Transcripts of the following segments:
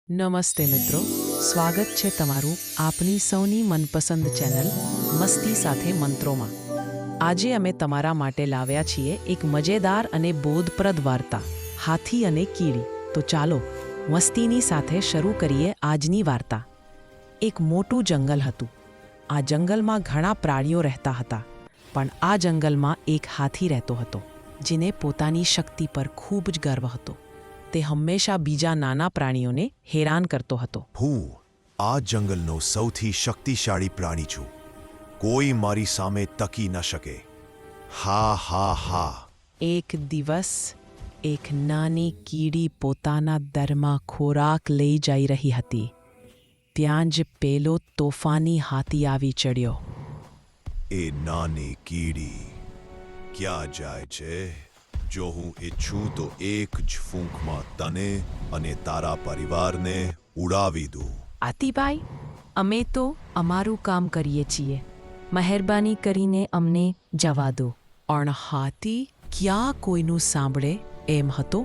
નમસ્તે મિત્રો, સ્વાગત છે તમારું આપની સૌની મનપસંદ ચેનલ મસ્તી સાથે મંત્રોમાં. આજે અમે તમારા માટે લાવ્યા છીએ એક મજેદાર અને બોધપ્રદ વાર્તા, હાથી અને કીડી. તો ચાલો મસ્તીની સાથે શરૂ કરીએ આજની વાર્તા. એક મોટું જંગલ હતું. આ જંગલમાં ઘણા પ્રાણીઓ રહેતા હતા, પણ આ જંગલમાં એક હાથી રહેતો હતો, જેને પોતાની શક્તિ પર ખૂબ જ ગર્વ હતો. તે હંમેશા બીજા નાના પ્રાણીઓને હેરાન કરતો હતો. હું આ જંગલનો સૌથી શક્તિશાળી પ્રાણી છું. કોઈ મારી સામે ટકી ન શકે. હા હા હા. એક દિવસ એક નાની કીડી પોતાના દરમાં ખોરાક લઈ જઈ રહી હતી. ત્યાં જ પેલો તોફાની હાથી આવી ચડ્યો. એ નાની કીડી ક્યાં જાય છે? જો હું ઈચ્છું તો એક જ ફૂંકમાં તને અને તારા પરિવારને ઉડાવી દઉં. આતિભાઈ, અમે તો અમારું કામ કરીએ છીએ. મહેરબાની કરીને અમને જવા દો. પણ હાથી ક્યાં કોઈનું સાંભળે એમ હતો.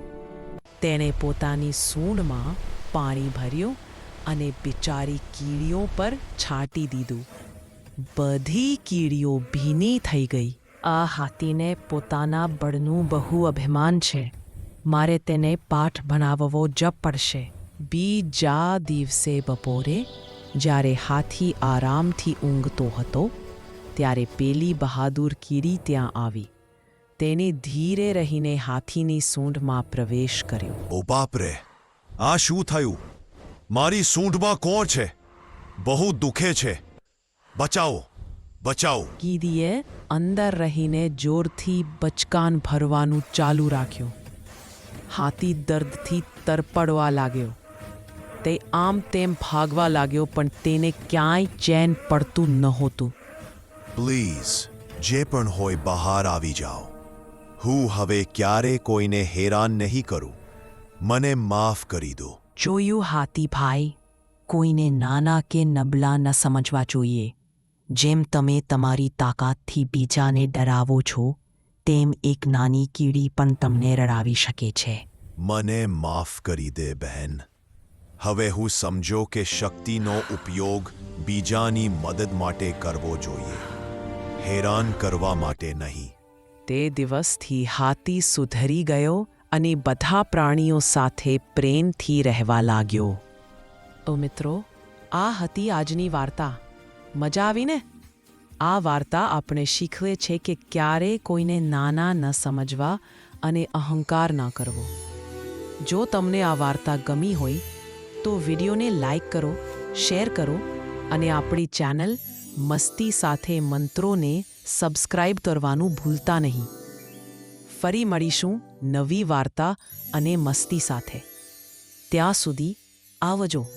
તેણે પોતાની સૂંઢમાં પાણી ભર્યું અને બિચારી કીડીઓ પર છાંટી દીધું. બધી કીડીઓ ભીની થઈ ગઈ. આ હાથીને પોતાના બળનું બહુ અભિમાન છે. મારે તેને પાઠ ભણાવવો જ પડશે. બીજા દિવસે બપોરે જ્યારે હાથી આરામથી ઊંઘતો હતો, ત્યારે પેલી બહાદુર કીડી ત્યાં આવી. તેને ધીરે રહીને હાથીની સૂંઢમાં પ્રવેશ કર્યો. ઓ બાપરે, આ શું થયું? મારી સૂંઢમાં કોણ છે? બહુ દુખે છે. બચાવો, બચાવો. કીડીએ અંદર રહીને જોરથી બચકાન ભરવાનું ચાલુ રાખ્યું. હાથી દર્દથી તરપડવા લાગ્યો. તે આમ તેમ ભાગવા લાગ્યો, પણ તેને ક્યાંય ચેન પડતું નહોતું. પ્લીઝ, જે પણ હોય બહાર આવી જાઓ. હું હવે ક્યારે કોઈને હેરાન નહીં કરું. મને માફ કરી દો. જોયું હાથીભાઈ, કોઈને નાના કે નબળા ન સમજવા જોઈએ. જેમ તમે તમારી તાકાતથી બીજાને ડરાવો છો, તેમ એક નાની કીડી પણ તમને રડાવી શકે છે. મને માફ કરી દે બહેન. હવે હું સમજો કે શક્તિનો ઉપયોગ બીજાની મદદ માટે કરવો જોઈએ, હેરાન કરવા માટે નહીં. તે દિવસથી હાથી સુધરી ગયો અને બધા પ્રાણીઓ સાથે પ્રેમથી રહેવા લાગ્યો. તો મિત્રો, આ હતી આજની વાર્તા. મજા આવીને? આ વાર્તા આપણે શીખવે છે કે ક્યારેય કોઈને નાના ન સમજવા અને અહંકાર ન કરવો. જો તમને આ વાર્તા ગમી હોય તો વિડીયોને લાઈક કરો, શેર કરો અને આપણી ચેનલ મસ્તી સાથે મંત્રોને સબસ્ક્રાઇબ કરવાનું ભૂલતા નહીં. ફરી મળીશું નવી વાર્તા અને મસ્તી સાથે. ત્યાં સુધી આવજો.